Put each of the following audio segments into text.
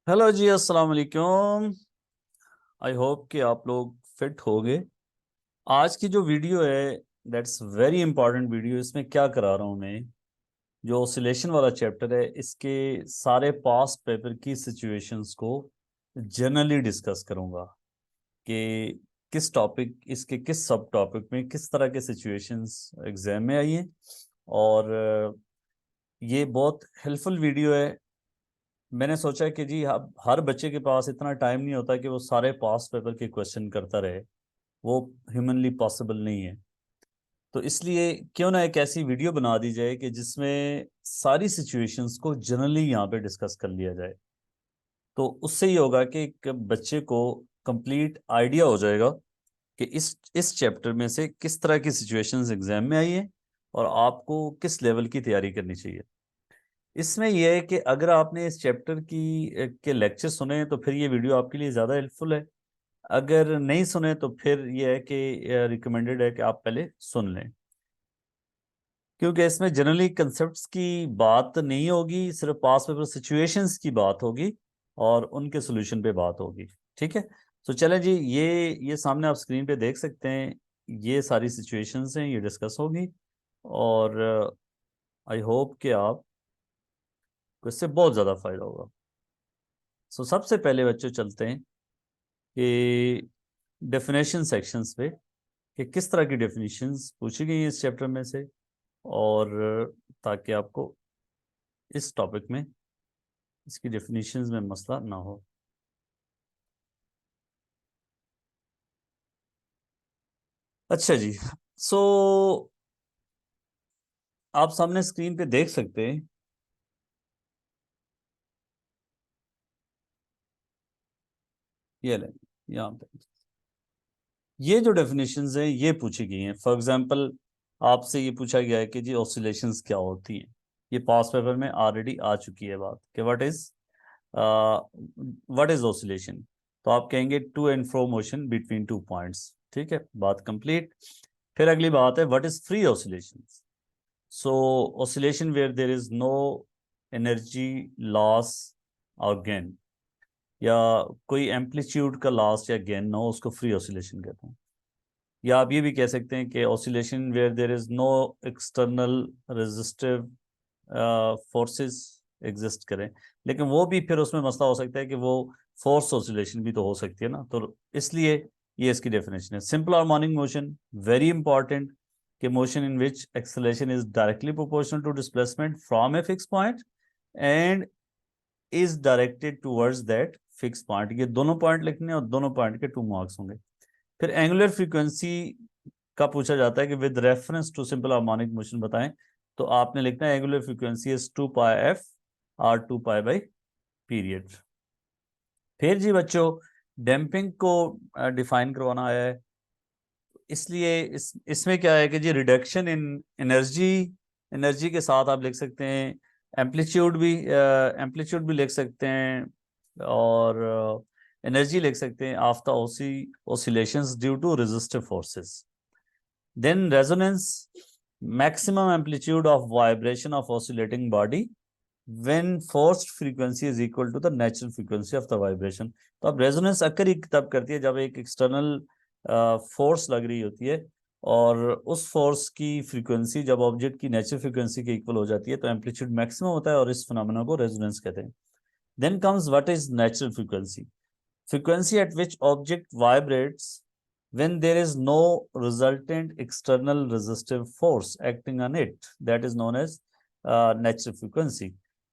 Hello जी, अस्सलाम वालेकुम। I hope कि आप लोग फिट होगे। आज की जो वीडियो है दैट्स वेरी इंपॉर्टेंट वीडियो। इसमें क्या करा रहा हूँ मैं, जो ऑसिलेशन वाला चैप्टर है इसके सारे पास्ट पेपर की सिचुएशंस को जनरली डिस्कस करूँगा कि किस टॉपिक, इसके किस सब टॉपिक में किस तरह के सिचुएशंस एग्जाम में आई हैं। और ये बहुत हेल्पफुल वीडियो है। मैंने सोचा कि जी हर बच्चे के पास इतना टाइम नहीं होता कि वो सारे पास पेपर के क्वेश्चन करता रहे। वो ह्यूमनली पॉसिबल नहीं है। तो इसलिए क्यों ना एक ऐसी वीडियो बना दी जाए कि जिसमें सारी सिचुएशंस को जनरली यहाँ पे डिस्कस कर लिया जाए। तो उससे ये होगा कि एक बच्चे को कंप्लीट आइडिया हो जाएगा कि इस चैप्टर में से किस तरह की सिचुएशंस एग्जाम में आई है और आपको किस लेवल की तैयारी करनी चाहिए। इसमें यह है कि अगर आपने इस चैप्टर के लेक्चर सुने हैं तो फिर ये वीडियो आपके लिए ज़्यादा हेल्पफुल है। अगर नहीं सुने तो फिर यह है कि रिकमेंडेड है कि आप पहले सुन लें, क्योंकि इसमें जनरली कंसेप्ट्स की बात नहीं होगी, सिर्फ पास पेपर सिचुएशंस की बात होगी और उनके सोल्यूशन पे बात होगी। ठीक है, तो चलें जी, ये सामने आप स्क्रीन पे देख सकते हैं। ये सारी सिचुएशंस हैं, ये डिस्कस होगी और आई होप कि आपको इससे बहुत ज़्यादा फ़ायदा होगा। सो सबसे पहले बच्चों चलते हैं कि डेफिनेशन सेक्शंस पे, कि किस तरह की डेफिनेशंस पूछी गई हैं इस चैप्टर में से, और ताकि आपको इस टॉपिक में इसकी डेफिनेशंस में मसला ना हो। अच्छा जी, सो आप सामने स्क्रीन पे देख सकते हैं, ये लें यहाँ पे ये जो डेफिनेशंस हैं ये पूछी गई हैं। फॉर एग्जांपल आपसे ये पूछा गया है कि जी ऑसिलेशंस क्या होती हैं। ये पास पेपर में ऑलरेडी आ चुकी है बात कि व्हाट इज ऑसिलेशन। तो आप कहेंगे to and fro motion between two points. ठीक है, बात कंप्लीट। फिर अगली बात है what is free oscillation. So oscillation where there is no energy loss और गेन, या कोई एम्पलीट्यूड का लॉस या गेन ना हो, उसको फ्री ऑसिलेशन कहते हैं। या आप ये भी कह सकते हैं कि oscillation where there is no external resistive forces exist करें। लेकिन वो भी फिर उसमें मसला हो सकता है कि वो फोर्स ऑसिलेशन भी तो हो सकती है ना। तो इसलिए ये इसकी डेफिनेशन है। Simple harmonic motion, very important, कि motion in which acceleration is directly proportional to displacement from a fix point and is directed towards that fix point. ये दोनों पॉइंट लिखने हैं और दोनों पॉइंट के 2 मार्क्स होंगे। फिर एंगुलर फ्रीक्वेंसी का पूछा जाता है कि with reference to simple harmonic motion बताएं। तो आपने लिखना है angular frequency is 2 pi F or 2 pi by period. फिर जी बच्चों डैम्पिंग को डिफाइन करवाना है। इसलिए इसमें क्या है कि जी रिडक्शन इन एनर्जी, एनर्जी के साथ आप लिख सकते हैं एम्पलीट्यूड भी लिख सकते हैं, और एनर्जी लिख सकते हैं of the oscillations due to resistive forces. Then resonance, maximum amplitude of vibration of oscillating body when forced frequency is equal to the natural frequency of the vibration। तो अब रेजोनेंस अक्कर ही तब करती है जब एक एक्सटर्नल फोर्स लग रही होती है और उस फोर्स की फ्रीक्वेंसी जब ऑब्जेक्ट की नेचुरल फ्रीक्वेंसी के इक्वल हो जाती है तो एम्पलीट्यूड मैक्सिमम होता है और इस फिनोमेना को रेजोनेंस कहते हैं। Then comes what is natural frequency, frequency at which object vibrates when there is no resultant external resistive force acting on it, that is known as natural frequency।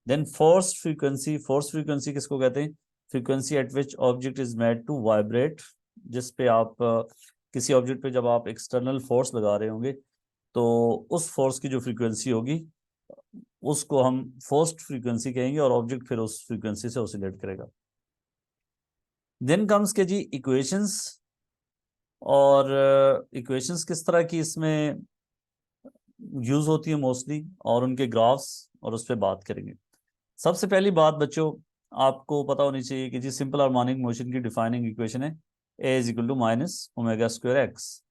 Then forced frequency किसको कहते हैं, frequency at which object is made to vibrate, जिस पे आप किसी object पे जब आप एक्सटर्नल फोर्स लगा रहे होंगे तो उस फोर्स की जो फ्रीक्वेंसी होगी उसको हम फोर्स्ड फ्रीक्वेंसी कहेंगे और ऑब्जेक्ट फिर उस फ्रीक्वेंसी से ऑसिलेट करेगा। देन कम्स के जी इक्वेशंस, और इक्वेशंस किस तरह की इसमें यूज होती है मोस्टली, और उनके ग्राफ्स, और उस पर बात करेंगे। सबसे पहली बात बच्चों आपको पता होनी चाहिए कि जी सिंपल हार्मोनिक मोशन की डिफाइनिंग इक्वेशन है a is equal to minus omega square x.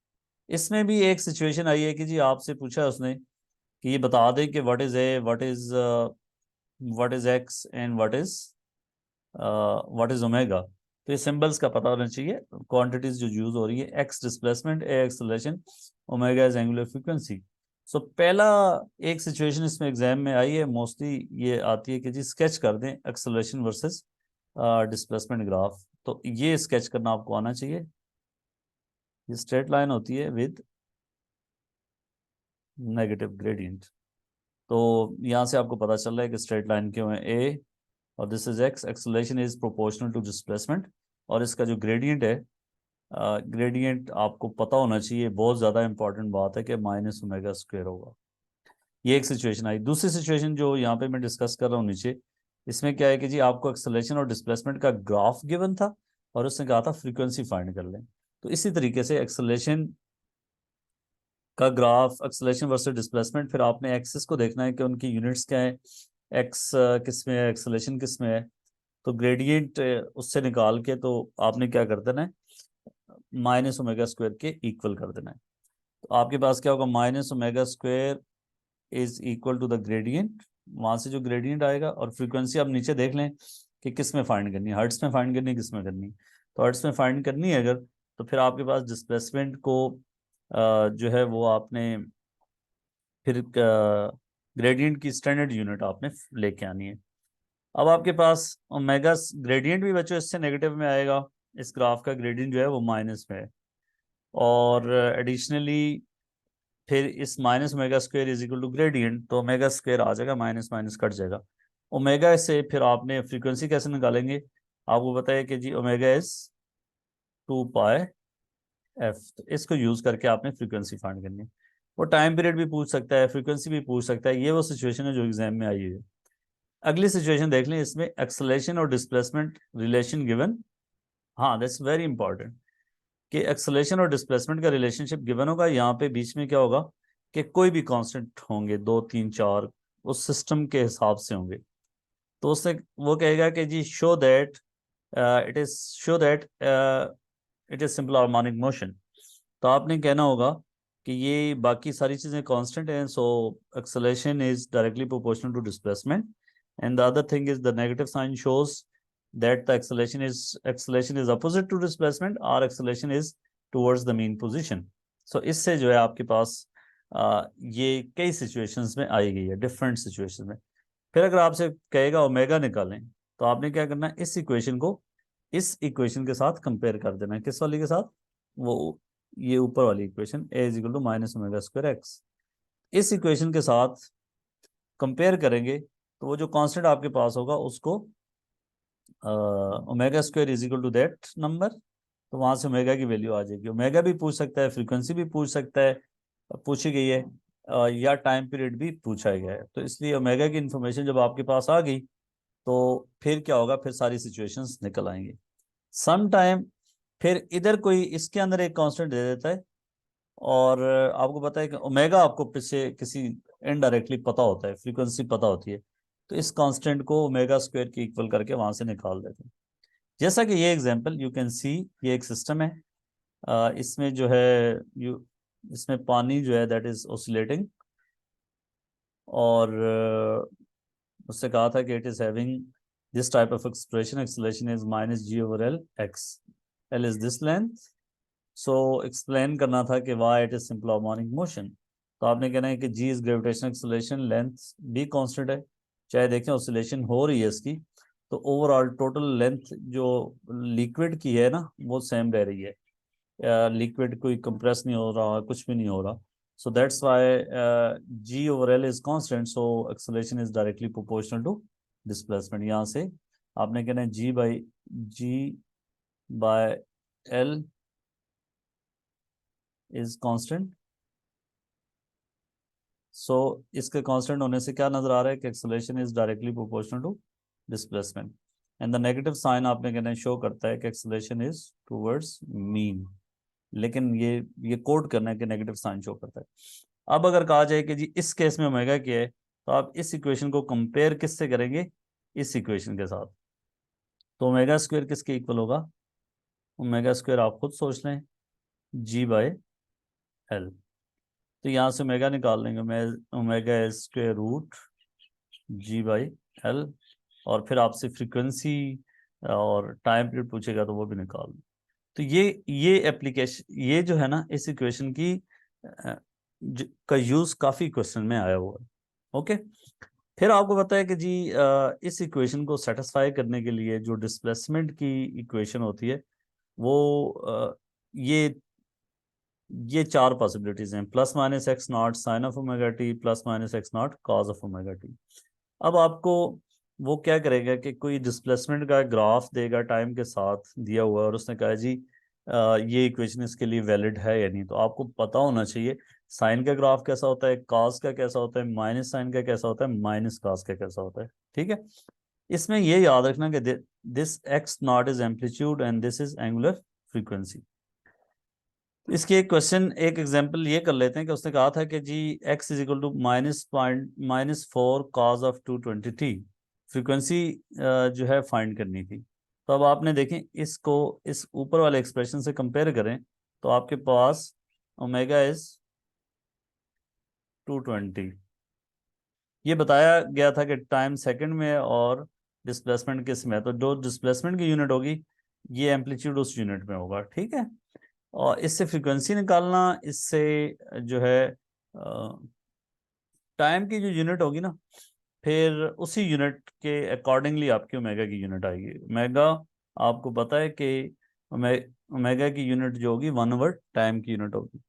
इसमें भी एक सिचुएशन आई है कि जी आपसे पूछा है उसने कि ये बता दें कि what is a, what is x and what is what is omega, तो ये सिंबल्स का पता होना चाहिए, क्वांटिटीज जो यूज हो रही है, x displacement, a acceleration, omega is angular frequency. So पहला एक सिचुएशन इसमें एग्जाम में आई है, मोस्टली ये आती है कि जी स्केच कर दें एक्सेलरेशन वर्सेस डिस्प्लेसमेंट ग्राफ। तो ये स्केच करना आपको आना चाहिए। ये स्ट्रेट लाइन होती है विद नेगेटिव ग्रेडियंट। तो यहाँ से आपको पता चल रहा है कि स्ट्रेट लाइन क्यों है, ए और this is x, acceleration is proportional to displacement, और इसका जो ग्रेडियंट है, ग्रेडियंट आपको पता होना चाहिए, बहुत ज़्यादा इंपॉर्टेंट बात है कि माइनस ओमेगा स्क्वायर होगा। ये एक सिचुएशन आई। दूसरी सिचुएशन जो यहाँ पे मैं डिस्कस कर रहा हूँ नीचे, इसमें क्या है कि जी आपको एक्सेलरेशन और डिस्प्लेसमेंट का ग्राफ गिवन था और उसने कहा था फ्रीक्वेंसी फाइंड कर लें। तो इसी तरीके से एक्सेलरेशन का ग्राफ, एक्सेलरेशन वर्सेस डिस्प्लेसमेंट, फिर आपने एक्सिस को देखना है कि उनकी यूनिट्स क्या है, एक्स किस में है, एक्सेलरेशन किस में है, तो ग्रेडियंट उससे निकाल के तो आपने क्या कर देना है, माइनस ओमेगा स्क्वायर के इक्वल कर देना है। तो आपके पास क्या होगा, minus omega square is equal to the gradient, वहां से जो ग्रेडियंट आएगा, और फ्रीक्वेंसी आप नीचे देख लें कि किस में फाइंड करनी है, हर्ट्स में फाइंड करनी है, किस में करनी है। तो हर्ट्स में फाइंड करनी है अगर, तो फिर आपके पास डिस्प्लेसमेंट को जो है वो आपने फिर ग्रेडियंट की स्टैंडर्ड यूनिट आपने लेके आनी है। अब आपके पास ओमेगा ग्रेडियंट भी बच्चों इससे नेगेटिव में आएगा, इस ग्राफ का ग्रेडियंट जो है वो माइनस में है, और एडिशनली फिर इस minus omega square is equal to gradient, तो ओमेगा स्क्वायर आ जाएगा, माइनस माइनस कट जाएगा। ओमेगा से फिर आपने फ्रीक्वेंसी कैसे निकालेंगे, आपको पता है कि जी ओमेगा इज 2 पाई एफ, तो इसको यूज करके आपने फ्रीक्वेंसी फाइंड करनी है। वो टाइम पीरियड भी पूछ सकता है, फ्रीक्वेंसी भी पूछ सकता है, ये वो सिचुएशन है जो एग्जाम में आई हुई है। अगली सिचुएशन देख लें, इसमें एक्सेलरेशन और डिस्प्लेसमेंट रिलेशन गिवन। हाँ, दैट्स वेरी इंपॉर्टेंट कि एक्सेलरेशन और डिस्प्लेसमेंट का रिलेशनशिप गिवन होगा। यहाँ पे बीच में क्या होगा कि कोई भी कांस्टेंट होंगे, 2 3 4, उस सिस्टम के हिसाब से होंगे। तो उससे वो कहेगा कि जी show that it is show that it is simple harmonic motion. तो आपने कहना होगा कि ये बाकी सारी चीज़ें कांस्टेंट हैं, so acceleration is directly proportional to displacement, and the other thing is the negative sign shows that the acceleration is opposite to displacement, or acceleration is towards the mean position. So इससे जो है आपके पास ये कई situations में आई गई है, different situations में। फिर अगर आपसे कहेगा ओमेगा निकालें, तो आपने क्या करना है, इस इक्वेशन को इस इक्वेशन के साथ कंपेयर कर देना है। किस वाली के साथ, वो ये ऊपर वाली equation, a is equal to minus omega square x, इस इक्वेशन के साथ कंपेयर करेंगे, तो वो जो कांस्टेंट आपके पास होगा उसको omega square is equal to that number, तो वहां से ओमेगा की वैल्यू आ जाएगी। ओमेगा भी पूछ सकता है, फ्रीक्वेंसी भी पूछ सकता है, पूछी गई है, या टाइम पीरियड भी पूछा गया है। तो इसलिए ओमेगा की इंफॉर्मेशन जब आपके पास आ गई, तो फिर क्या होगा, फिर सारी सिचुएशंस निकल आएंगी। सम टाइम फिर इधर कोई इसके अंदर एक कांस्टेंट दे देता है, और आपको पता है कि ओमेगा आपको पीछे किसी इनडायरेक्टली पता होता है, फ्रीक्वेंसी पता होती है, तो इस कांस्टेंट को ओमेगा स्क्वायर के इक्वल करके वहां से निकाल देते हैं। जैसा कि ये एग्जांपल यू कैन सी, ये एक सिस्टम है, इसमें जो है यू इसमें पानी जो है दैट इज ऑसिलेटिंग, और उससे कहा था कि it is having this type of expression, acceleration is minus g over l x, l is this length. So explain करना था कि why it is simple harmonic motion. तो आपने कहना है कि g is gravitational acceleration, length भी constant है, चाहे देखें ऑसिलेशन हो रही है इसकी, तो ओवरऑल टोटल लेंथ जो लिक्विड की है ना वो सेम रह रही है, लिक्विड कोई कंप्रेस नहीं हो रहा, कुछ भी नहीं हो रहा। So that's why g over l is constant, so acceleration is directly proportional to displacement. यहाँ से आपने कहना है g by l is constant. So इसके कांस्टेंट होने से क्या नजर आ रहा है कि acceleration is directly proportional to displacement, and the negative sign आपने कहना शो करता है कि एक्सेलरेशन इज टूवर्ड्स मीन, लेकिन ये कोड करना है कि नेगेटिव साइन शो करता है। अब अगर कहा जाए कि जी इस केस में ओमेगा क्या है, तो आप इस इक्वेशन को कंपेयर किससे करेंगे, इस इक्वेशन के साथ। तो ओमेगा स्क्वायर किसके इक्वल होगा, ओमेगा स्क्वायर आप खुद सोच लें, जी बाय एल। तो यहाँ से ओमेगा निकाल लेंगे, omega square root g by l, और फिर आपसे फ्रीक्वेंसी और टाइम पीरियड पूछेगा तो वो भी निकाल दो। तो ये एप्लीकेशन, ये जो है ना, इस इक्वेशन की का यूज काफी क्वेश्चन में आया हुआ है। ओके। फिर आपको पता है कि जी इस इक्वेशन को सेटिस्फाई करने के लिए जो डिस्प्लेसमेंट की इक्वेशन होती है वो ये चार पॉसिबिलिटीज हैं, plus minus x naught sine of omega t plus minus x naught cos of omega t. अब आपको वो क्या करेगा कि कोई डिस्प्लेसमेंट का ग्राफ देगा टाइम के साथ दिया हुआ है, और उसने कहा जी ये इक्वेशन इसके लिए वैलिड है या नहीं। तो आपको पता होना चाहिए साइन का ग्राफ कैसा होता है, कॉस का कैसा होता है, माइनस साइन का कैसा होता है, माइनस कॉस का कैसा होता है। ठीक है। इसमें ये याद रखना कि this x not is amplitude and this is angular frequency. इसके एक क्वेश्चन, एक एग्जांपल ये कर लेते हैं कि उसने कहा था कि जी x is equal to -4 cos of 220t, frequency जो है फाइंड करनी थी। तो अब आपने देखें इसको इस ऊपर वाले एक्सप्रेशन से कंपेयर करें तो आपके पास ओमेगा इज 220। ये बताया गया था कि टाइम सेकंड में है और डिस्प्लेसमेंट किस में है, तो जो डिस्प्लेसमेंट की यूनिट होगी ये एम्पलीट्यूड उस यूनिट में होगा। ठीक है। और इससे फ्रीक्वेंसी निकालना, इससे जो है टाइम की जो यूनिट होगी ना, फिर उसी यूनिट के अकॉर्डिंगली आपकी ओमेगा की यूनिट आएगी। ओमेगा आपको पता है कि ओमेगा की यूनिट जो होगी 1/टाइम की यूनिट होगी।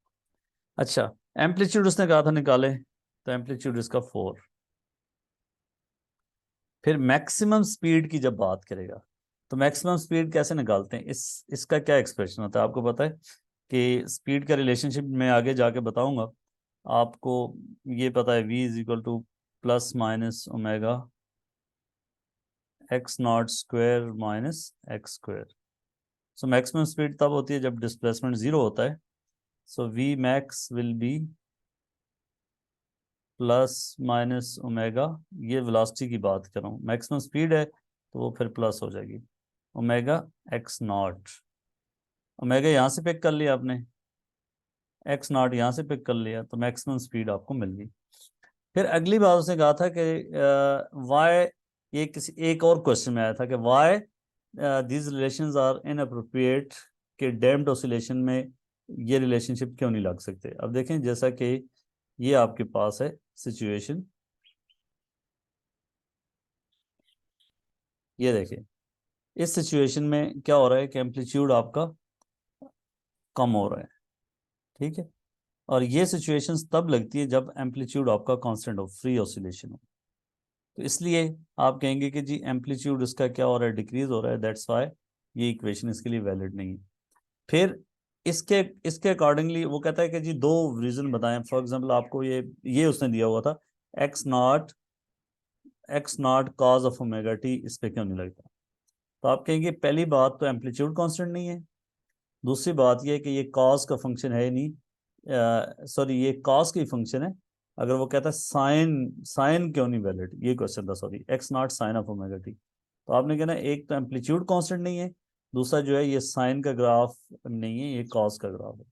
अच्छा, एम्पलीट्यूड उसने कहा था निकाले, तो एम्पलीट्यूड इसका 4। फिर मैक्सिमम स्पीड की जब बात करेगा तो मैक्सिमम स्पीड कैसे निकालते हैं, इसका क्या एक्सप्रेशन होता है आपको पता है कि स्पीड का रिलेशनशिप मैं आगे जाके बताऊंगा आपको। ये पता है v is equal two plus minus omega x not square minus x square. So maximum speed तब होती है जब डिस्प्लेसमेंट जीरो होता है। सो v max will be plus minus omega, ये वेलोसिटी की बात कर रहा हूँ, मैक्सिमम स्पीड है तो वो फिर प्लस हो जाएगी ओमेगा एक्स नॉट। ओमेगा यहाँ से पिक कर लिया आपने, एक्स नॉट यहाँ से पिक कर लिया, तो मैक्सिमम स्पीड आपको मिल गई। फिर अगली बात उसने कहा था कि वाई, ये किसी एक और क्वेश्चन में आया था कि why these relations are inappropriate, कि डैम्प्ड ऑसिलेशन में ये रिलेशनशिप क्यों नहीं लग सकते। अब देखें जैसा कि ये आपके पास है सिचुएशन, ये देखें इस सिचुएशन में क्या हो रहा है कि एम्पलीट्यूड आपका कम हो रहा है। ठीक है। और ये सिचुएशंस तब लगती है जब एम्पलीट्यूड आपका कांस्टेंट हो, फ्री ऑसिलेशन हो। तो इसलिए आप कहेंगे कि जी एम्पलीट्यूड इसका क्या हो रहा है, डिक्रीज हो रहा है, दैट्स वाई ये इक्वेशन इसके लिए वैलिड नहीं है। फिर इसके इसके अकॉर्डिंगली वो कहता है कि जी दो रीजन बताएं। फॉर एग्जांपल आपको ये उसने दिया हुआ था x naught cos of omega T, इस पे क्यों नहीं लगता। तो आप कहेंगे पहली बात तो एम्पलीट्यूड कांस्टेंट नहीं है, दूसरी बात ये है कि ये कॉस का फंक्शन है ही नहीं, सॉरी ये कॉस की फंक्शन है। अगर वो कहता है साइन, साइन क्यों नहीं वैलिड, ये क्वेश्चन था, sorry x naught sine of omega t. तो आपने कहना एक तो एम्पलीट्यूड कांस्टेंट नहीं है, दूसरा जो है ये साइन का ग्राफ नहीं है, ये कॉस का ग्राफ है।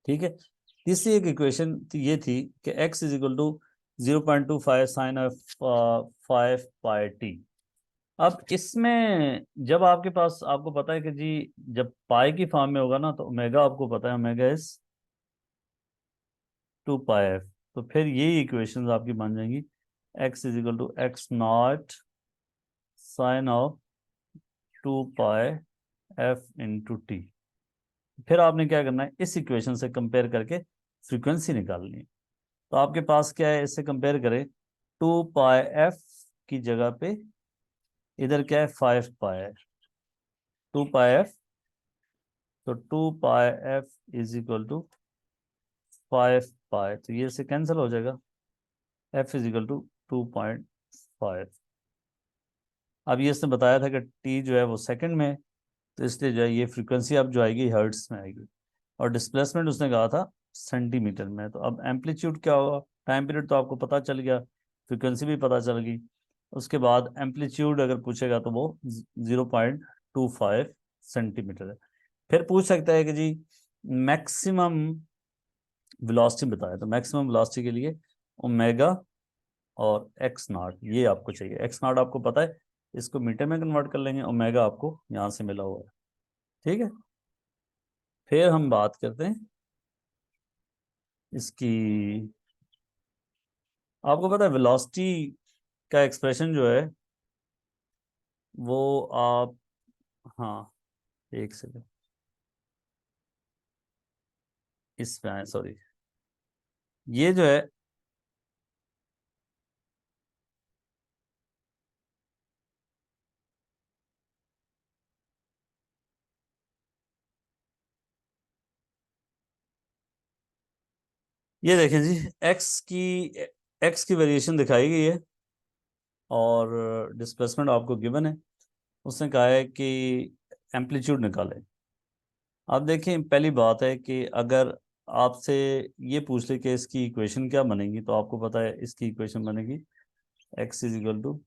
ठीक है। तीसरी एक इक्वेशन ये थी कि x is equal to 0.25 sine of 5 pi t. अब इसमें जब आपके पास, आपको पता है कि जी जब पाई की फॉर्म में होगा ना तो ओमेगा आपको पता है ओमेगा इज 2 पाई एफ। तो फिर ये इक्वेशंस आपकी बन जाएंगी x is equal to x naught sine of 2 pi f into t. फिर आपने क्या करना है, इस इक्वेशन से कंपेयर करके फ्रीक्वेंसी निकालनी है। तो आपके पास क्या है, इससे कंपेयर करें 2 पाई एफ की जगह पे इधर क्या है 5 पाई है, 2 पाई एफ। तो 2 pi F is equal to 5 पाई, तो ये से कैंसिल हो जाएगा, एफ इज इक्वल टू 2.5। अब ये इसने बताया था कि टी जो है वो सेकंड में है, तो इसलिए जो है ये फ्रीक्वेंसी अब जो आएगी हर्ट्स में आएगी, और डिस्प्लेसमेंट उसने कहा था सेंटीमीटर में। तो अब एम्पलीट्यूड क्या होगा, टाइम पीरियड तो आपको पता चल गया, फ्रीक्वेंसी भी पता चल गई। उसके बाद एम्पलीट्यूड अगर पूछेगा तो वो 0.25 सेंटीमीटर है। फिर पूछ सकता है कि जी मैक्सिमम वेलोसिटी बताया, तो मैक्सिमम वेलोसिटी के लिए ओमेगा और एक्स नॉट ये आपको चाहिए। एक्स नॉट आपको पता है इसको मीटर में कन्वर्ट कर लेंगे, ओमेगा आपको यहाँ से मिला हुआ है। ठीक है, फिर हम बात करते हैं इसकी। आपको पता है वेलोसिटी का एक्सप्रेशन जो है वो आप, हाँ एक सेकंड, इसमें आए, सॉरी, ये जो है ये देखें जी, एक्स की वेरिएशन दिखाई गई है और डिस्प्लेसमेंट आपको गिवन है। उसने कहा है कि एम्पलीट्यूड निकालें। आप देखें, पहली बात है कि अगर आपसे ये पूछ ले कि इसकी इक्वेशन क्या बनेगी, तो आपको पता है इसकी इक्वेशन बनेगी x is equal to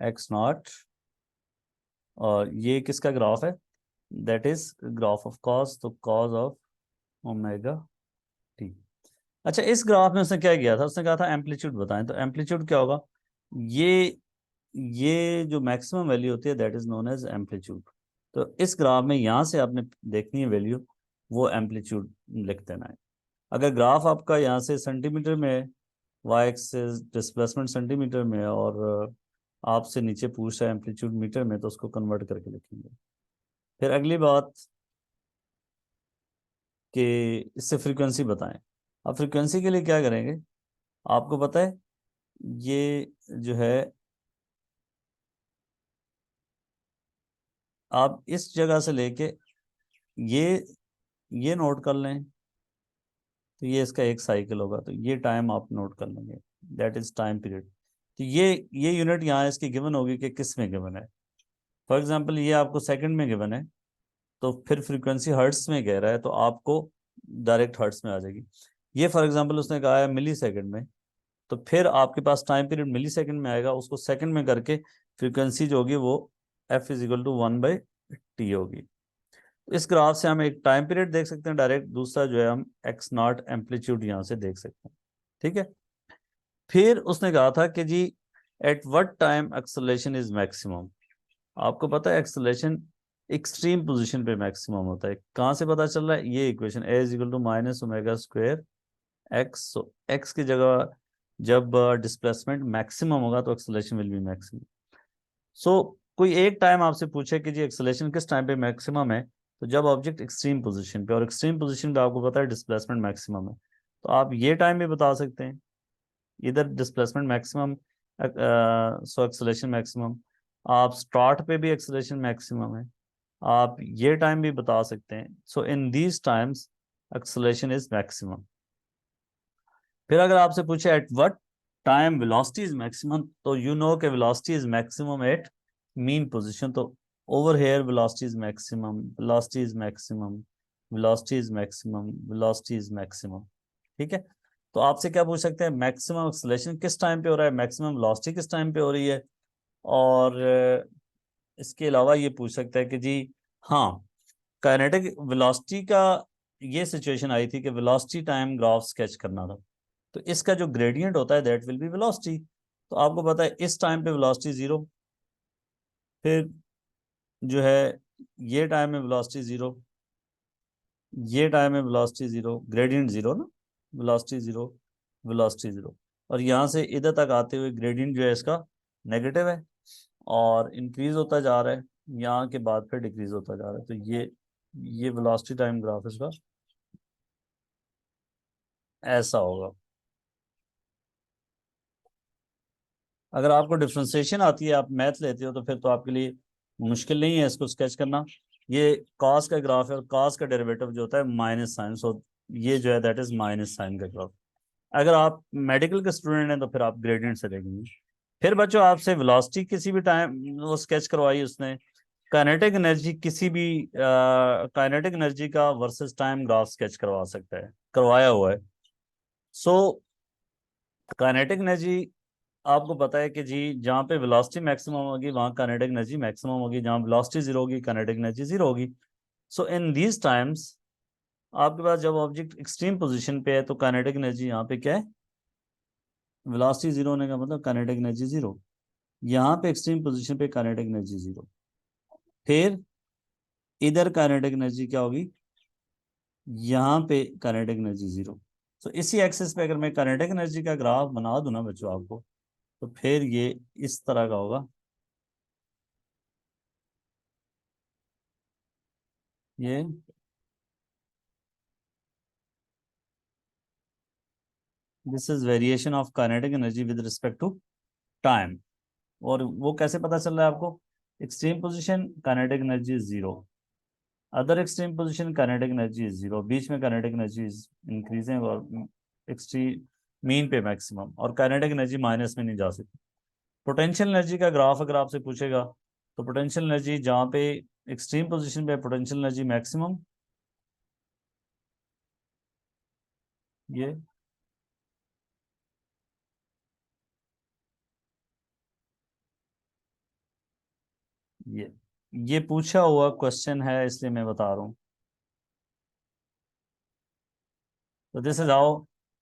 x naught, और ये किसका ग्राफ है, that is graph of cos, तो कॉस ऑफ ओमेगा टी। अच्छा, इस ग्राफ में उसने क्या किया था, उसने कहा था एम्पलीट्यूड बताएं, तो एम्पलीट्यूड क्या होगा, ये ये जो मैक्सिमम वैल्यू होती है that is known as amplitude. तो इस ग्राफ में यहाँ से आपने देखनी है वैल्यू, वो एम्पलीट्यूड लिख देना है। अगर ग्राफ आपका यहाँ से सेंटीमीटर में है, वाई एक्सिस डिस्प्लेसमेंट सेंटीमीटर में है, और आपसे नीचे पूछ रहा है एम्पलीट्यूड मीटर में, तो उसको कन्वर्ट करके लिखेंगे। फिर अगली बात कि इससे फ्रीक्वेंसी बताएं। अब फ्रीक्वेंसी के लिए क्या करेंगे, आपको पता है ये जो है, आप इस जगह से लेके ये ये नोट कर लें, तो ये इसका एक साइकिल होगा, तो ये टाइम आप नोट कर लेंगे, दैट इज टाइम पीरियड। तो ये यूनिट यहाँ इसकी गिवन होगी कि किस में गिवन है। फॉर एग्जांपल ये आपको सेकंड में गिवन है, तो फिर फ्रीक्वेंसी हर्ट्स में कह रहा है, तो आपको डायरेक्ट हर्ट्स में आ जाएगी। ये फॉर एग्जांपल उसने कहा है मिली सेकेंड में, तो फिर आपके पास टाइम पीरियड मिली सेकेंड में आएगा, उसको सेकंड में करके फ्रीक्वेंसी जो होगी वो F is equal to 1/t होगी। इस ग्राफ से हम एक टाइम पीरियड देख सकते हैं डायरेक्ट, दूसरा जो है हम एक्स नॉट एम्पलीट्यूड यहाँ से देख सकते हैं। ठीक है, फिर उसने कहा था कि जी at what time acceleration is maximum. आपको पता है एक्सेलरेशन एक्सट्रीम पोजीशन पे मैक्सिमम होता है, कहाँ से पता चल रहा है, ये equation a is equal to minus omega square x. So x की जगह जब डिस्प्लेसमेंट मैक्सिमम होगा तो acceleration will be maximum. So कोई एक टाइम आपसे पूछे कि जी एक्सेलरेशन किस टाइम पे मैक्सिमम है, तो जब ऑब्जेक्ट एक्सट्रीम पोजीशन पे, और एक्सट्रीम पोजीशन पे आपको पता है डिस्प्लेसमेंट मैक्सिमम है, तो आप ये टाइम भी बता सकते हैं, इधर displacement maximum, so acceleration maximum. आप स्टार्ट पे भी एक्सेलरेशन मैक्सिमम है, आप ये टाइम भी बता सकते हैं। So in these times acceleration is maximum. फिर अगर आपसे पूछे at what time velocity is maximum, तो यू नो कि velocity is maximum at mean position. तो over here velocity is maximum, velocity is maximum, velocity is maximum, velocity is maximum. ठीक है, तो आपसे क्या पूछ सकते हैं, मैक्सिमम एक्सेलरेशन किस टाइम पे हो रहा है, मैक्सिमम वेलोसिटी किस टाइम पे हो रही है। और इसके अलावा ये पूछ सकता है कि जी हाँ, काइनेटिक वेलोसिटी का ये सिचुएशन आई थी कि वेलोसिटी टाइम ग्राफ स्केच करना था, तो इसका जो ग्रेडियंट होता है दैट विल बी वेलोसिटी। तो आपको पता है इस टाइम पे वेलोसिटी जीरो, फिर जो है ये टाइम में वेलोसिटी जीरो, ये टाइम में वेलोसिटी जीरो, ग्रेडियंट जीरो ना, वेलोसिटी जीरो, वेलोसिटी जीरो, और यहाँ से इधर तक आते हुए ग्रेडियंट जो है इसका नेगेटिव है और इंक्रीज होता जा रहा है, यहाँ के बाद फिर डिक्रीज होता जा रहा है। तो ये वेलोसिटी टाइम ग्राफ इसका ऐसा होगा। अगर आपको डिफ्रेंसिएशन आती है, आप मैथ लेते हो, तो फिर तो आपके लिए मुश्किल नहीं है इसको स्केच करना। ये कॉस का ग्राफ है, और कॉस का डेरिवेटिव जो होता है माइनस साइन, सो ये जो है दैट इज माइनस साइन का ग्राफ। अगर आप मेडिकल के स्टूडेंट हैं तो फिर आप ग्रेडियंट से देखेंगे। फिर बच्चों आपसे वेलोसिटी किसी भी टाइम वो स्केच करवाई उसने, काइनेटिक एनर्जी किसी भी काइनेटिक एनर्जी का वर्सेस टाइम ग्राफ स्केच करवा सकता है, करवाया हुआ है। सो काइनेटिक एनर्जी आपको पता है कि जी जहाँ पे वेलोसिटी मैक्सिमम होगी वहाँ काइनेटिक एनर्जी मैक्सिमम होगी, जहाँ वेलोसिटी जीरो होगी काइनेटिक एनर्जी जीरो होगी। सो इन दीज टाइम्स आपके पास जब ऑब्जेक्ट एक्सट्रीम पोजीशन पे है तो काइनेटिक एनर्जी यहाँ पे क्या है, वेलोसिटी जीरो होने का मतलब काइनेटिक एनर्जी जीरो। यहाँ पे एक्सट्रीम पोजीशन पे काइनेटिक एनर्जी जीरो। फिर इधर काइनेटिक एनर्जी क्या होगी, यहाँ पे काइनेटिक एनर्जी जीरो। तो इसी एक्सिस पे अगर मैं काइनेटिक एनर्जी का ग्राफ बना दूं ना बच्चों आपको, तो फिर ये इस तरह का होगा। ये this is variation of kinetic energy with respect to time. और वो कैसे पता चल रहा है आपको, extreme position kinetic energy is zero, other extreme position kinetic energy is zero, बीच में काइनेटिक एनर्जी इज इंक्रीजिंग और एक्सट्रीम मीन पे मैक्सिमम, और काइनेटिक एनर्जी माइनस में नहीं जा सकती। पोटेंशियल एनर्जी का ग्राफ अगर आपसे पूछेगा, तो पोटेंशियल एनर्जी जहाँ पे एक्सट्रीम पोजीशन पे पोटेंशियल एनर्जी मैक्सिमम, ये ये ये पूछा हुआ क्वेश्चन है इसलिए मैं बता रहा हूँ। तो this is how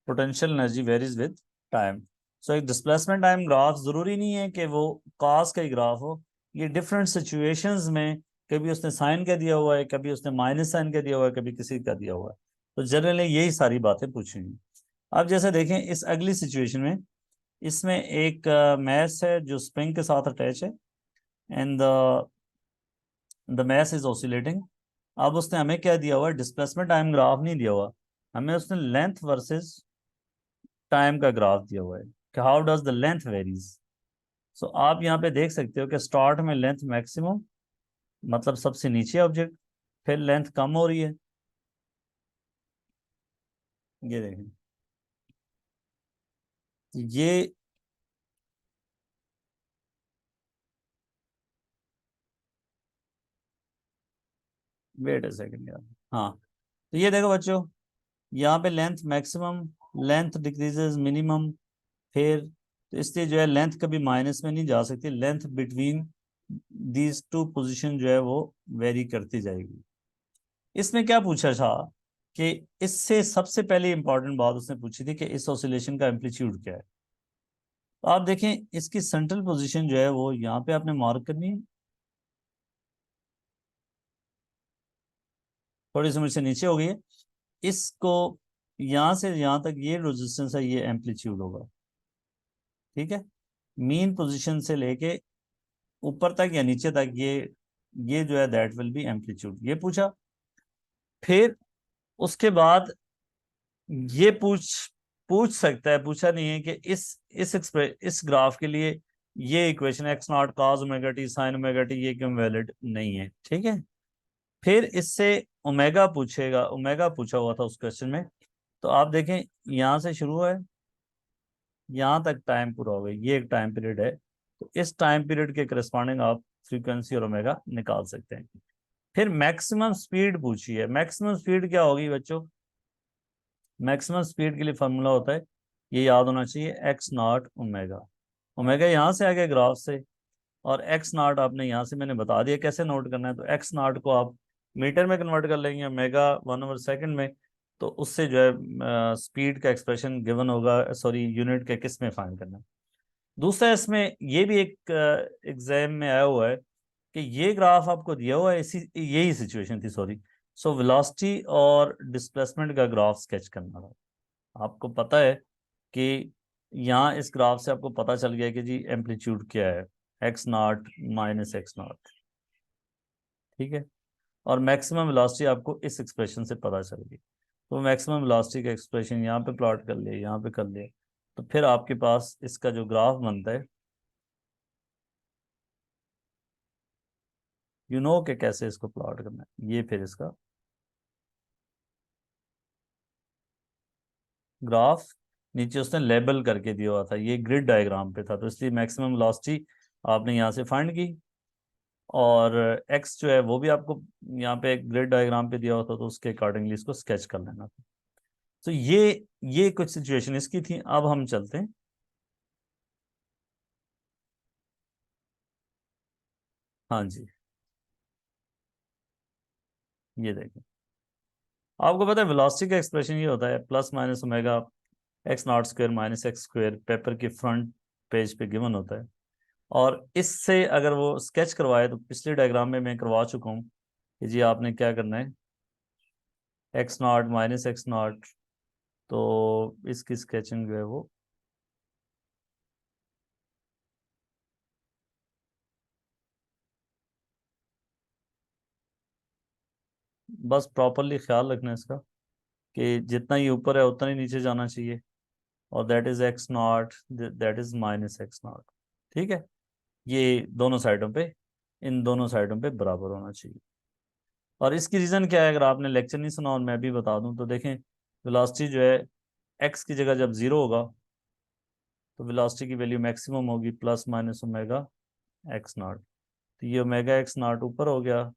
potential energy varies with time. So एक डिस्प्लेसमेंट टाइम ग्राफ जरूरी नहीं है कि वो कॉस का ही ग्राफ हो, ये डिफरेंट सिचुएशंस में कभी उसने साइन का दिया हुआ है, कभी उसने माइनस साइन का दिया हुआ है, कभी किसी का दिया हुआ है। तो जनरली यही सारी बातें पूछेंगी। अब जैसे देखें इस अगली सिचुएशन में, इसमें एक मैस है जो स्प्रिंग के साथ अटैच है, and the mass is oscillating. अब उसने हमें क्या दिया हुआ है, डिस्प्लेसमेंट टाइम ग्राफ नहीं दिया हुआ, हमें उसने लेंथ वर्सेस टाइम का ग्राफ दिया हुआ है कि how does the length varies. So आप यहाँ पे देख सकते हो कि स्टार्ट में लेंथ मैक्सिमम, मतलब सबसे नीचे ऑब्जेक्ट, फिर लेंथ कम हो रही है, ये देखें। ये वेट अ सेकंड यार, हाँ। तो ये देखो बच्चों, यहाँ पे length maximum, length decreases minimum, फिर तो इसलिए जो है लेंथ कभी माइनस में नहीं जा सकती, length between these two position जो है वो वेरी करती जाएगी। इसमें क्या पूछा था कि इससे सबसे पहले इंपॉर्टेंट बात उसने पूछी थी कि इस ऑसिलेशन का एम्पलीट्यूड क्या है। तो आप देखें इसकी सेंट्रल पोजीशन जो है वो यहाँ पे आपने मार्क करनी है, थोड़ी सी मुझसे नीचे हो गई है। इसको यहाँ से यहाँ तक ये रेजिस्टेंस है, ये एम्पलीट्यूड होगा, ठीक है। मीन पोजीशन से लेके ऊपर तक या नीचे तक, ये जो है दैट विल बी एम्पलीट्यूड, ये पूछा। फिर उसके बाद ये पूछ पूछ सकता है, पूछा नहीं है कि इस ग्राफ के लिए ये equation x not cos omega T sine omega T ये क्यों वैलिड नहीं है, ठीक है। फिर इससे ओमेगा पूछेगा, ओमेगा पूछा हुआ था उस क्वेश्चन में। तो आप देखें यहाँ से शुरू है, यहाँ तक टाइम पूरा हो गया, ये एक टाइम पीरियड है। तो इस टाइम पीरियड के करस्पॉन्डिंग आप फ्रीक्वेंसी और ओमेगा निकाल सकते हैं। फिर मैक्सिमम स्पीड पूछी है, मैक्सिमम स्पीड क्या होगी बच्चों, मैक्सिमम स्पीड के लिए फॉर्मूला होता है, ये याद होना चाहिए, एक्स नॉट ओमेगा। ओमेगा यहाँ से आ गया ग्राफ से, और एक्स नॉट आपने यहाँ से मैंने बता दिया कैसे नोट करना है। तो एक्स नॉट को आप मीटर में कन्वर्ट कर लेंगे, मेगा 1/सेकंड में, तो उससे जो है स्पीड का एक्सप्रेशन गिवन होगा, सॉरी यूनिट के किस में फाइंड करना है। दूसरा इसमें ये भी एक एग्जाम में आया हुआ है कि ये ग्राफ आपको दिया हुआ है, इसी यही सिचुएशन थी, सॉरी। सो वेलोसिटी और डिस्प्लेसमेंट का ग्राफ स्केच करना था। आपको पता है कि यहाँ इस ग्राफ से आपको पता चल गया कि जी एम्पलीट्यूड क्या है, x not minus x not, ठीक है। और मैक्सिमम वेलोसिटी आपको इस एक्सप्रेशन से पता चल गई। तो मैक्सिमम वेलोसिटी का एक्सप्रेशन यहाँ पे प्लॉट कर लिया, यहाँ पे कर लिया, तो फिर आपके पास इसका जो ग्राफ बनता है, यू नो कि कैसे इसको प्लॉट करना है। ये फिर इसका ग्राफ नीचे उसने लेबल करके दिया हुआ था, ये ग्रिड डायग्राम पे था, तो इसलिए मैक्सिमम वेलोसिटी आपने यहाँ से फाइंड की, और एक्स जो है वो भी आपको यहाँ पे एक ग्रिड डायग्राम पे दिया होता, तो उसके अकॉर्डिंगली इसको स्केच कर लेना था। तो ये कुछ सिचुएशन इसकी थी। अब हम चलते हैं, हाँ जी, ये देखें। आपको पता है वेलोसिटी का एक्सप्रेशन ये होता है plus minus omega x not square minus x square, paper के फ्रंट पेज पे गिवन होता है। और इससे अगर वो स्केच करवाए तो पिछले डायग्राम में मैं करवा चुका हूँ कि जी आपने क्या करना है, x not minus x not, तो इसकी स्केचिंग जो है वो बस प्रॉपरली ख्याल रखना है इसका कि जितना ही ऊपर है उतना ही नीचे जाना चाहिए, और that is x not, that is minus x not. ठीक है, ये दोनों साइडों पे, इन दोनों साइडों पे बराबर होना चाहिए। और इसकी रीज़न क्या है, अगर आपने लेक्चर नहीं सुना और मैं भी बता दूं तो देखें, वेलोसिटी जो है एक्स की जगह जब ज़ीरो होगा तो वेलोसिटी की वैल्यू मैक्सिमम होगी plus minus omega x not. तो ये ओमेगा एक्स नॉट ऊपर हो गया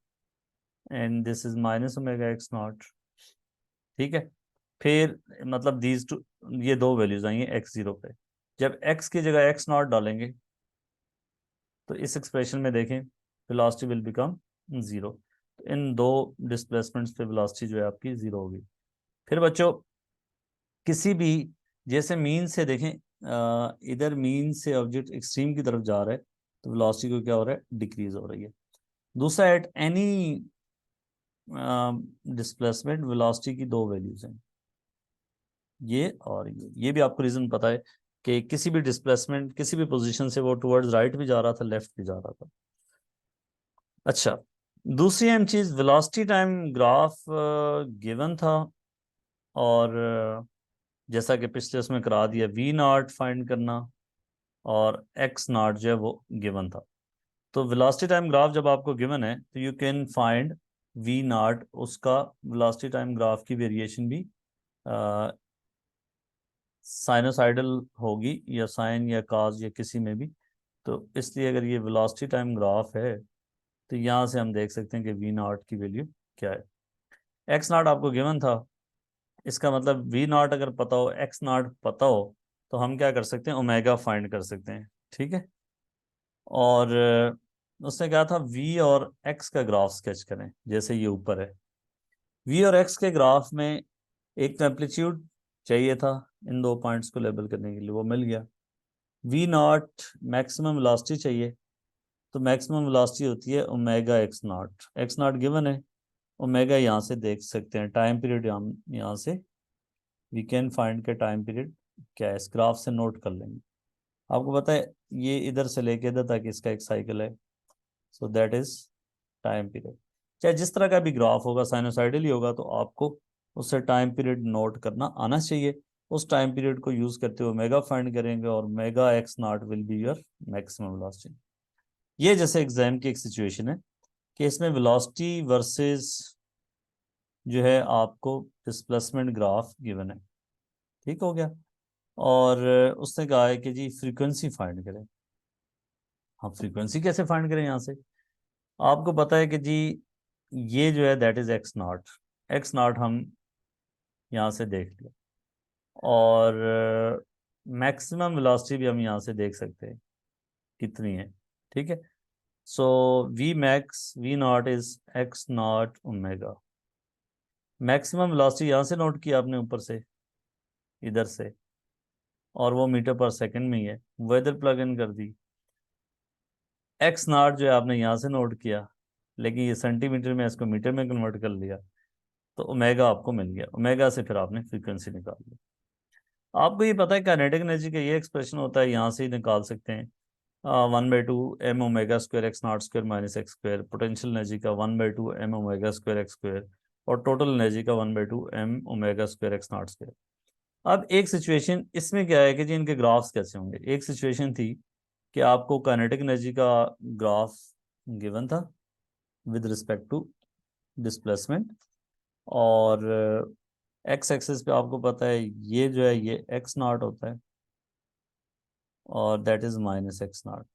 and this is minus omega x not. ठीक है, फिर मतलब दीज टू, ये दो वैल्यूज आई हैं एक्स जीरो पे। जब एक्स की जगह एक्स नॉट डालेंगे तो इस एक्सप्रेशन में देखें वेलोसिटी विल बिकम ज़ीरो। तो इन दो डिस्प्लेसमेंट्स पे वेलोसिटी जो है आपकी ज़ीरो होगी। फिर बच्चों किसी भी, जैसे मीन से देखें, इधर मीन से ऑब्जेक्ट एक्सट्रीम की तरफ जा रहा है तो वेलोसिटी को क्या हो रहा है, डिक्रीज हो रही है। दूसरा, एट एनी डिस्प्लेसमेंट वेलोसिटी की दो वैल्यूज हैं, ये और ये भी आपको रीजन पता है कि किसी भी डिस्प्लेसमेंट किसी भी पोजीशन से वो टुवर्ड्स राइट भी जा रहा था, लेफ्ट भी जा रहा था। अच्छा, दूसरी अहम चीज, वेलोसिटी टाइम ग्राफ गिवन था, और जैसा कि पिछले उसमें करा दिया, वी नॉट फाइंड करना और एक्स नॉट जो है वो गिवन था। तो वेलोसिटी टाइम ग्राफ जब आपको गिवन है तो you can find v naught, उसका वेलोसिटी टाइम ग्राफ की वेरिएशन भी साइनोसाइडल होगी या साइन या काज या किसी में भी। तो इसलिए अगर ये वेलोसिटी टाइम ग्राफ है तो यहाँ से हम देख सकते हैं कि वी नॉट की वैल्यू क्या है। एक्स नॉट आपको गिवन था, इसका मतलब वी नॉट अगर पता हो, एक्स नॉट पता हो, तो हम क्या कर सकते हैं, ओमेगा फाइंड कर सकते हैं। ठीक है, और उसने कहा था वी और एक्स का ग्राफ स्केच करें जैसे ये ऊपर है। वी और एक्स के ग्राफ में एक तो एम्पलीट्यूड चाहिए था इन दो पॉइंट्स को लेबल करने के लिए, वो मिल गया। वी नॉट मैक्सिमम वेलोसिटी चाहिए, तो मैक्सिमम वेलोसिटी होती है omega x not. X not given है, ओमेगा यहाँ से देख सकते हैं, टाइम पीरियड हम यहाँ से वी कैन फाइंड के टाइम पीरियड क्या है, इस ग्राफ से नोट कर लेंगे। आपको पता है ये इधर से लेके इधर तक इसका एक साइकिल है, so that is time period. चाहे जिस तरह का भी ग्राफ होगा साइनोसाइडल ही होगा, तो आपको उससे टाइम पीरियड नोट करना आना चाहिए। उस टाइम पीरियड को यूज करते हुए मेगा फाइंड करेंगे और mega x not will be your maximum velocity. ये जैसे एग्जाम की एक सिचुएशन है कि इसमें वेलोसिटी वर्सेस जो है आपको डिस्प्लेसमेंट ग्राफ गिवन है। ठीक हो गया, और उसने कहा है कि जी फ्रीक्वेंसी फाइंड करें। हम फ्रीक्वेंसी कैसे फाइंड करें यहाँ से, आपको पता है कि जी ये जो है that is x not. X not हम यहाँ से देख लिया, और मैक्सिमम वेलोसिटी भी हम यहाँ से देख सकते हैं कितनी है। ठीक है, so v max v naught is x naught omega. Maximum velocity यहाँ से नोट किया आपने ऊपर से, इधर से, और वो मीटर पर सेकंड में ही है, वेदर प्लग इन कर दी। एक्स नॉट जो है आपने यहाँ से नोट किया, लेकिन ये सेंटीमीटर में, इसको मीटर में कन्वर्ट कर लिया, तो ओमेगा आपको मिल गया। ओमेगा से फिर आपने फ्रीक्वेंसी निकाल ली। आपको ये पता है काइनेटिक एनर्जी का ये एक्सप्रेशन होता है, यहाँ से ही निकाल सकते हैं, 1/2 m omega square x not square minus x square, potential energy का 1/2 m omega square x square, और टोटल एनर्जी का 1/2 m omega square x not square. अब एक सिचुएशन इसमें क्या है कि जी इनके ग्राफ्स कैसे होंगे। एक सिचुएशन थी कि आपको काइनेटिक एनर्जी का ग्राफ गिवन था विद रिस्पेक्ट टू डिस्प्लेसमेंट, और एक्स एक्सिस पे आपको पता है ये जो है ये एक्स नॉट होता है, और that is minus x naught.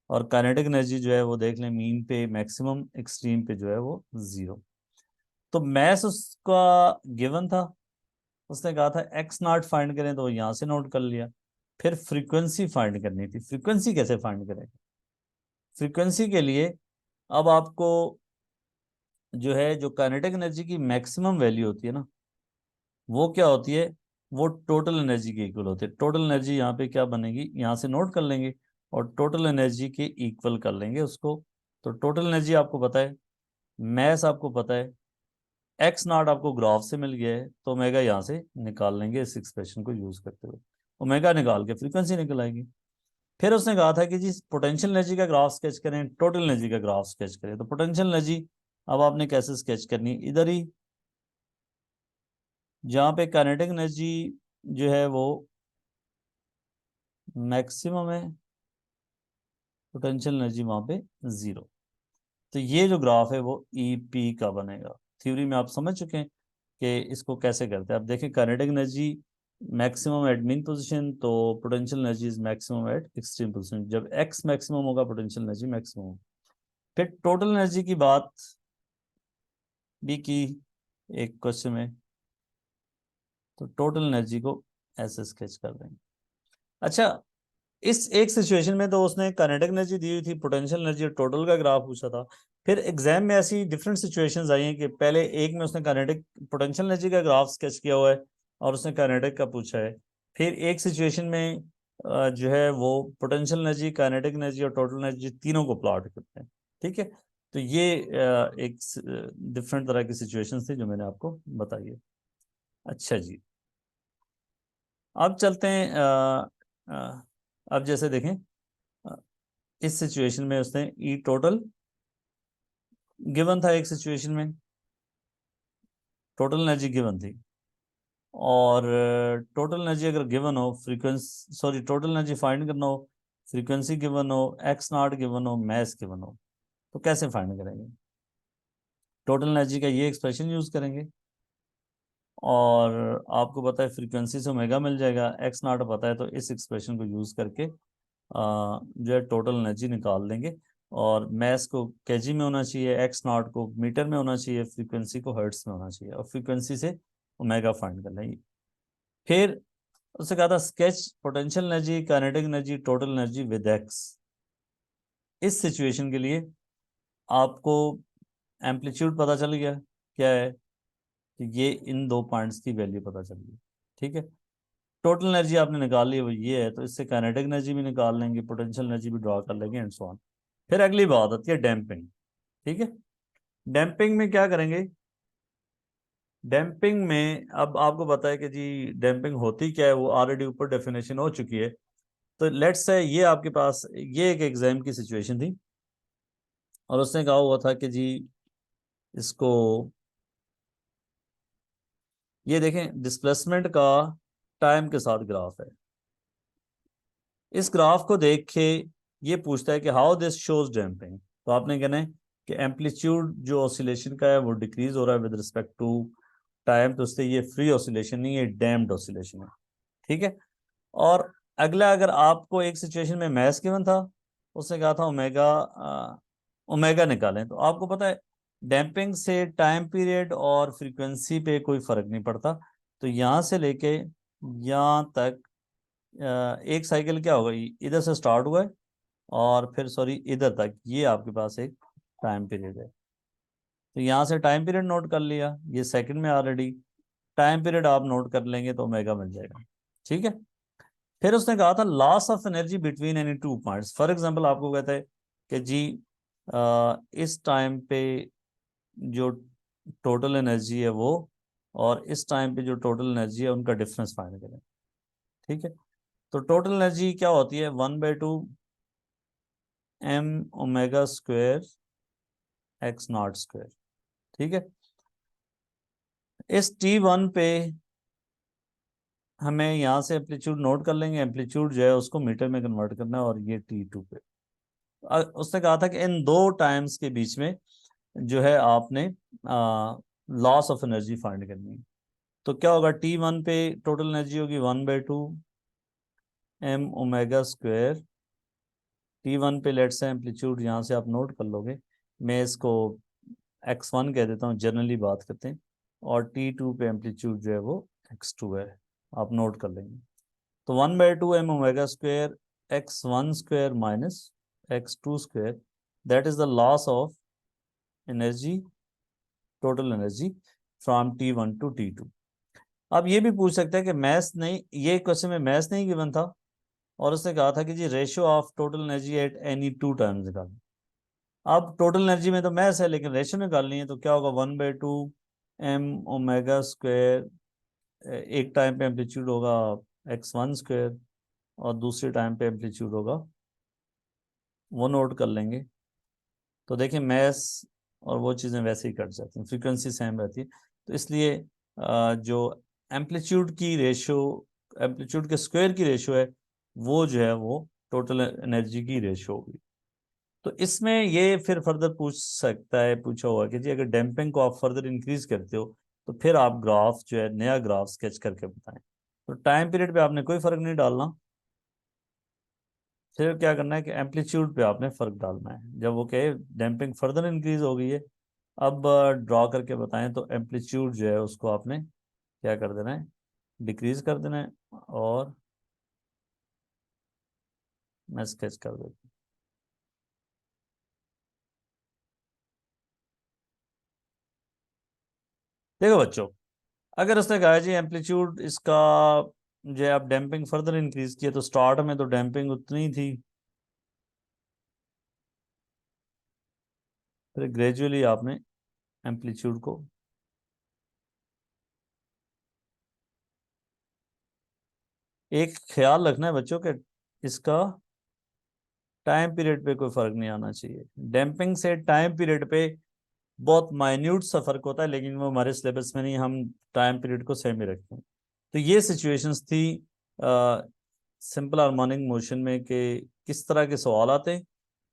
और काइनेटिक एनर्जी जो है वो देख लें, मीन पे मैक्सिमम एक्सट्रीम पे जो है वो ज़ीरो। तो मैस उसका गिवन था, उसने कहा था एक्स नॉट फाइंड करें, तो यहाँ से नोट कर लिया। फिर फ्रीक्वेंसी फाइंड करनी थी। फ्रीक्वेंसी कैसे फाइंड करें, फ्रीक्वेंसी के लिए अब आपको जो है, जो काइनेटिक एनर्जी की मैक्सिमम वैल्यू होती है ना, वो क्या होती है, वो टोटल एनर्जी के इक्वल होती है। टोटल एनर्जी यहाँ पे क्या बनेगी, यहाँ से नोट कर लेंगे और टोटल एनर्जी के इक्वल कर लेंगे उसको। तो टोटल एनर्जी आपको पता है, मैस आपको पता है, एक्स नॉट आपको ग्राफ से मिल गया है, तो ओमेगा यहाँ से निकाल लेंगे इस एक्सप्रेशन को यूज करते हुए। ओमेगा निकाल के फ्रीक्वेंसी निकल आएगी। फिर उसने कहा था कि जी पोटेंशियल एनर्जी का ग्राफ स्केच करें, टोटल एनर्जी का ग्राफ स्केच करें। तो पोटेंशियल एनर्जी अब आपने कैसे स्केच करनी, इधर ही जहाँ पे काइनेटिक एनर्जी जो है वो मैक्सिमम है, पोटेंशियल एनर्जी वहां पे जीरो। तो ये जो ग्राफ है वो ईपी का बनेगा। थ्योरी में आप समझ चुके हैं कि इसको कैसे करते हैं। आप देखें, kinetic energy maximum at mean position, तो potential energy is maximum at extreme position. जब एक्स मैक्सिमम होगा, पोटेंशियल एनर्जी मैक्सिमम होगा। फिर टोटल एनर्जी की बात भी की एक क्वेश्चन में, तो टोटल एनर्जी को ऐसे स्केच कर देंगे। अच्छा, इस एक सिचुएशन में तो उसने काइनेटिक एनर्जी दी हुई थी, पोटेंशियल एनर्जी और टोटल का ग्राफ पूछा था। फिर एग्जाम में ऐसी डिफरेंट सिचुएशंस आई हैं कि पहले एक में उसने काइनेटिक पोटेंशियल एनर्जी का ग्राफ स्केच किया हुआ है और उसने काइनेटिक का पूछा है। फिर एक सिचुएशन में जो है वो पोटेंशियल एनर्जी, काइनेटिक एनर्जी और टोटल एनर्जी तीनों को प्लॉट करते हैं। ठीक है, तो ये एक डिफरेंट तरह की सिचुएशंस थी जो मैंने आपको बताई है। अच्छा जी, अब चलते हैं अब जैसे देखें, अ, इस सिचुएशन में उसने ई टोटल गिवन था, एक सिचुएशन में टोटल एनर्जी गिवन थी, और टोटल एनर्जी अगर गिवन हो, frequency sorry total energy find करना हो, फ्रीक्वेंसी गिवन हो, एक्स नॉट गिवन हो, मैस गिवन हो, तो कैसे फाइंड करेंगे। टोटल एनर्जी का ये एक्सप्रेशन यूज करेंगे, और आपको पता है फ्रीक्वेंसी से ओमेगा मिल जाएगा, एक्स नॉट पता है, तो इस एक्सप्रेशन को यूज करके जो है टोटल एनर्जी निकाल देंगे। और मैस को केजी में होना चाहिए, एक्स नॉट को मीटर में होना चाहिए, फ्रीक्वेंसी को हर्ट्स में होना चाहिए, और फ्रीक्वेंसी से ओमेगा फाइंड कर लेंगे। फिर उससे कहा था sketch potential energy, kinetic energy, total energy with x. इस सिचुएशन के लिए आपको एम्पलीट्यूड पता चल गया क्या है, कि ये इन दो पॉइंट्स की वैल्यू पता चल गई। ठीक है, टोटल एनर्जी आपने निकाल ली, वो ये है, तो इससे काइनेटिक एनर्जी भी निकाल लेंगे, पोटेंशियल एनर्जी भी ड्रॉ कर लेंगे, एंड सो ऑन। फिर अगली बात आती है डैम्पिंग। ठीक है, डैम्पिंग में क्या करेंगे, डैम्पिंग में अब आपको पता है कि जी डैम्पिंग होती क्या है, वो ऑलरेडी ऊपर डेफिनेशन हो चुकी है। तो लेट्स से ये आपके पास ये एक एग्जाम की सिचुएशन थी, और उसने कहा हुआ था कि जी इसको, ये देखें डिस्प्लेसमेंट का टाइम के साथ ग्राफ है। इस ग्राफ को देख के ये पूछता है कि हाउ दिस शोज डैम्पिंग। तो आपने कहना है कि एम्पलीट्यूड जो ऑसिलेशन का है वो डिक्रीज हो रहा है विद रिस्पेक्ट टू टाइम, तो उससे ये फ्री ऑसिलेशन नहीं है, डैम्प्ड ऑसिलेशन है। ठीक है, और अगला, अगर आपको एक सिचुएशन में मैस गिवन था, उसने कहा था ओमेगा ओमेगा निकालें, तो आपको पता है डैम्पिंग से टाइम पीरियड और फ्रीक्वेंसी पे कोई फर्क नहीं पड़ता। तो यहाँ से लेके यहाँ तक एक साइकिल क्या होगा, इधर से स्टार्ट हुआ है और फिर सॉरी इधर तक, ये आपके पास एक टाइम पीरियड है। तो यहाँ से टाइम पीरियड नोट कर लिया, ये सेकंड में ऑलरेडी टाइम पीरियड आप नोट कर लेंगे तो ओमेगा मिल जाएगा। ठीक है, फिर उसने कहा था loss of energy between any two points. For example आपको कहता है कि जी इस टाइम पे जो टोटल एनर्जी है वो, और इस टाइम पे जो टोटल एनर्जी है उनका डिफरेंस फाइंड करें। ठीक है, तो टोटल एनर्जी क्या होती है, 1/2 m omega square x not square. ठीक है, इस T1 पे हमें यहाँ से एम्पलीट्यूड नोट कर लेंगे, एम्पलीट्यूड जो है उसको मीटर में कन्वर्ट करना है, और ये T2 पे उसने कहा था कि इन दो टाइम्स के बीच में जो है आपने लॉस ऑफ एनर्जी फाइंड करनी है। तो क्या होगा, T1 पे टोटल एनर्जी होगी 1/2 m ओमेगा स्क्वायर। T1 पे लेट से एम्पलीट्यूड यहाँ से आप नोट कर लोगे, मैं इसको x1 कह देता हूँ, जनरली बात करते हैं, और T2 पे एम्पलीट्यूड जो है वो x2 है, आप नोट कर लेंगे। तो 1/2 m omega square x1 square minus x2 square, that is the loss of energy total energy from T1 to T2। अब ये भी पूछ सकता है कि मैथ नहीं, ये क्वेश्चन में मैथ नहीं गिवन था और उसने कहा था कि जी ratio of total energy at any two times निकालें। अब टोटल एनर्जी में तो मैथ है लेकिन रेशियो निकालनी है, तो क्या होगा 1/2 m ओमेगा स्क्वायर। एक टाइम पे एम्पलीट्यूड होगा x1 स्क्वायर और दूसरे टाइम पे एम्पलीट्यूड होगा, वो नोट कर लेंगे। तो देखिए मैथ्स और वो चीज़ें वैसे ही कट जाती हैं, फ्रीक्वेंसी सेम रहती है। तो इसलिए जो एम्पलीट्यूड की रेशियो, एम्पलीट्यूड के स्क्वायर की रेशियो है, वो जो है वो टोटल एनर्जी की रेशियो होगी। तो इसमें ये फिर फर्दर पूछ सकता है, पूछा हुआ कि जी अगर डैम्पिंग को आप फर्दर इंक्रीज करते हो तो फिर आप ग्राफ जो है नया ग्राफ स्केच करके बताएं। तो टाइम पीरियड पे आपने कोई फर्क नहीं डालना, फिर क्या करना है कि एम्पलीट्यूड पे आपने फर्क डालना है। जब वो कहे डैम्पिंग फर्दर इंक्रीज हो गई है, अब ड्रॉ करके बताएं, तो एम्पलीट्यूड जो है उसको आपने क्या कर देना है, डिक्रीज कर देना है। और मैं स्केच कर देता हूँ। देखो बच्चों, अगर उसने कहा है जी एम्पलीट्यूड इसका जो है आप डैम्पिंग फर्दर इंक्रीज किया, तो स्टार्ट में तो डैम्पिंग उतनी ही थी, फिर ग्रेजुअली आपने एम्पलीट्यूड को, एक ख्याल रखना है बच्चों के, इसका टाइम पीरियड पे कोई फर्क नहीं आना चाहिए। डैम्पिंग से टाइम पीरियड पे बहुत माइन्यूट सा फर्क होता है, लेकिन वो हमारे सिलेबस में नहीं, हम टाइम पीरियड को सेम ही रखते हैं। तो ये सिचुएशंस थी सिंपल हार्मोनिक मोशन में कि किस तरह के सवाल आते हैं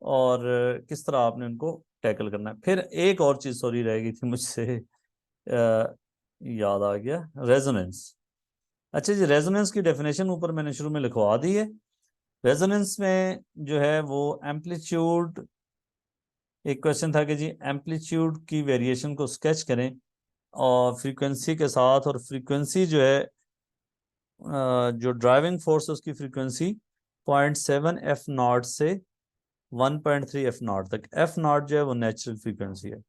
और किस तरह आपने उनको टैकल करना है। फिर एक और चीज़ सॉरी रह गई थी मुझसे, याद आ गया, रेजोनेंस। अच्छा जी, रेजोनेंस की डेफिनेशन ऊपर मैंने शुरू में लिखवा दी है। रेजोनेंस में जो है वो एम्पलीट्यूड, एक क्वेश्चन था कि जी एम्पलीट्यूड की वेरिएशन को स्केच करें और फ्रीक्वेंसी के साथ, और फ्रीक्वेंसी जो है जो ड्राइविंग फोर्स है उसकी फ्रीक्वेंसी 0.7 f0 से 1.3 f0 तक। f0 जो है वो नेचुरल फ्रीक्वेंसी है।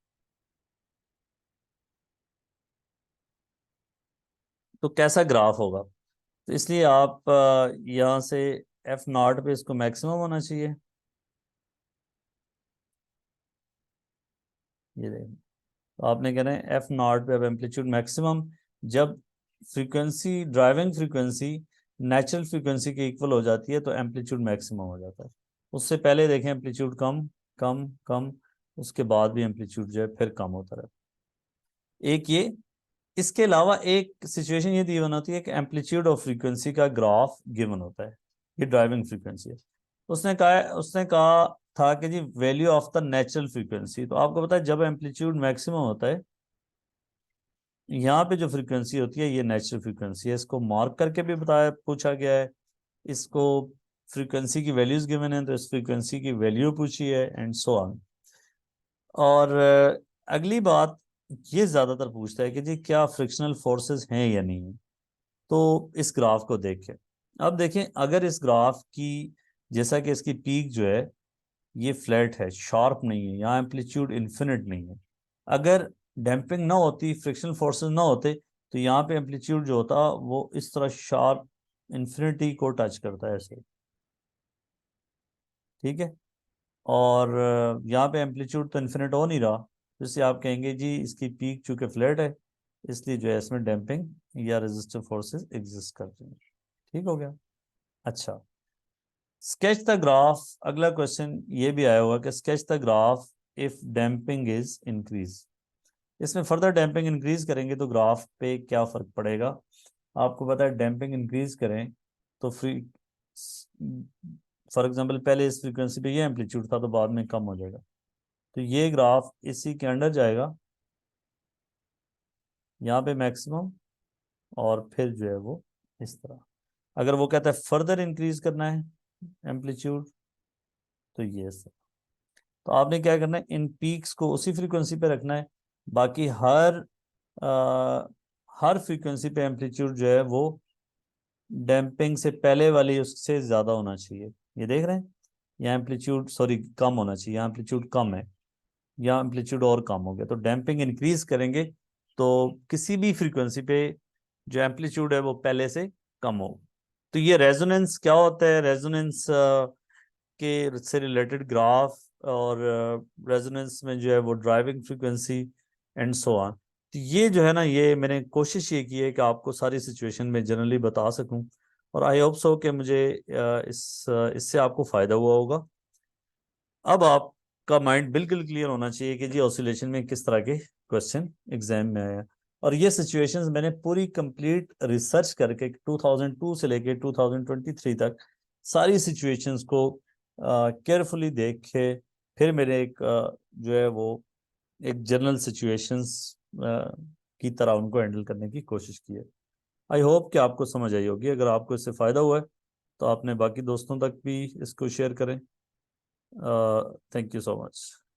तो कैसा ग्राफ होगा, तो इसलिए आप यहाँ से f0 पे इसको मैक्सिमम होना चाहिए, ये देखें। तो आपने कहना है f0 पे अब एम्पलीट्यूड मैक्सिमम, जब frequency, driving frequency natural frequency के इक्वल हो जाती है तो एम्पलीट्यूड मैक्सिमम हो जाता है। उससे पहले देखें एम्पलीट्यूड कम कम कम, उसके बाद भी एम्पलीट्यूड जो है फिर कम होता रहता है। एक ये, इसके अलावा एक सिचुएशन ये गिवन होती है कि एम्पलीट्यूड और फ्रीक्वेंसी का ग्राफ गिवन होता है, ये ड्राइविंग फ्रीक्वेंसी है। उसने कहा था कि जी value of the natural frequency, तो आपको पता है जब एम्पलीट्यूड मैक्सिमम होता है, यहाँ पे जो फ्रीक्वेंसी होती है ये नेचुरल फ्रीक्वेंसी है, इसको मार्क करके भी बताया, पूछा गया है। इसको फ्रीक्वेंसी की वैल्यूज गिवन है तो इस फ्रीक्वेंसी की वैल्यू पूछी है, एंड सो ऑन। और अगली बात, ये ज्यादातर पूछता है कि जी क्या फ्रिक्शनल फोर्सेस हैं या नहीं है। तो इस ग्राफ को देखें, अब देखें अगर इस ग्राफ की, जैसा कि इसकी पीक जो है ये फ्लैट है, शार्प नहीं है, यहाँ एम्पलीट्यूड इन्फिनिट नहीं है। अगर डैम्पिंग ना होती, फ्रिक्शनल फोर्सेस ना होते, तो यहाँ पे एम्पलीट्यूड जो होता वो इस तरह शार्प इन्फिनिटी को टच करता है ऐसे, ठीक है। और यहाँ पे एम्पलीट्यूड तो इन्फिनिट हो नहीं रहा, जिससे आप कहेंगे जी इसकी पीक चूंकि फ्लैट है, इसलिए जो है इसमें डैम्पिंग या रेजिस्टिव फोर्सेस एग्जिस्ट करते हैं। ठीक हो गया। अच्छा, स्केच द ग्राफ, अगला क्वेश्चन ये भी आया होगा कि sketch the graph if damping is increase. इसमें फर्दर डैम्पिंग इंक्रीज करेंगे तो ग्राफ पे क्या फर्क पड़ेगा। आपको पता है डैम्पिंग इंक्रीज करें तो फॉर एग्जांपल पहले इस फ्रीक्वेंसी पे ये एम्पलीट्यूड था तो बाद में कम हो जाएगा, तो ये ग्राफ इसी के अंडर जाएगा, यहाँ पे मैक्सिमम, और फिर जो है वो इस तरह। अगर वो कहता है फर्दर इंक्रीज करना है एम्पलीट्यूड, तो ये सर, तो आपने क्या करना है, इन पीक्स को उसी फ्रीक्वेंसी पे रखना है, बाकी आ, हर फ्रीक्वेंसी पे एम्पलीट्यूड जो है वो डैम्पिंग से पहले वाली उससे ज़्यादा होना चाहिए। ये देख रहे हैं, यहाँ एम्पलीट्यूड सॉरी कम होना चाहिए, यहाँ एम्पलीट्यूड कम है, या एम्पलीट्यूड और कम हो गया। तो डैम्पिंग इंक्रीज करेंगे तो किसी भी फ्रीक्वेंसी पे जो एम्पलीट्यूड है वो पहले से कम हो। तो ये रेजोनेंस क्या होता है? रेजोनेंस के से रिलेटेड ग्राफ, और रेजोनेंस में जो है वो driving frequency and so on. तो ये जो है ना, ये मैंने कोशिश ये की है कि आपको सारी सिचुएशन में जनरली बता सकूं, और आई होप सो कि मुझे इससे आपको फायदा हुआ होगा। अब आपका माइंड बिल्कुल क्लियर होना चाहिए कि जी ऑसिलेशन में किस तरह के क्वेश्चन एग्जाम में आए हैं। और ये सिचुएशंस मैंने पूरी कंप्लीट रिसर्च करके 2002 से लेके 2023 तक सारी सिचुएशंस को केयरफुली देख के फिर मेरे एक जो है वो एक जनरल सिचुएशंस की तरह उनको हैंडल करने की कोशिश की है। आई होप कि आपको समझ आई होगी। अगर आपको इससे फ़ायदा हुआ है तो आपने बाकी दोस्तों तक भी इसको शेयर करें। Thank you so much.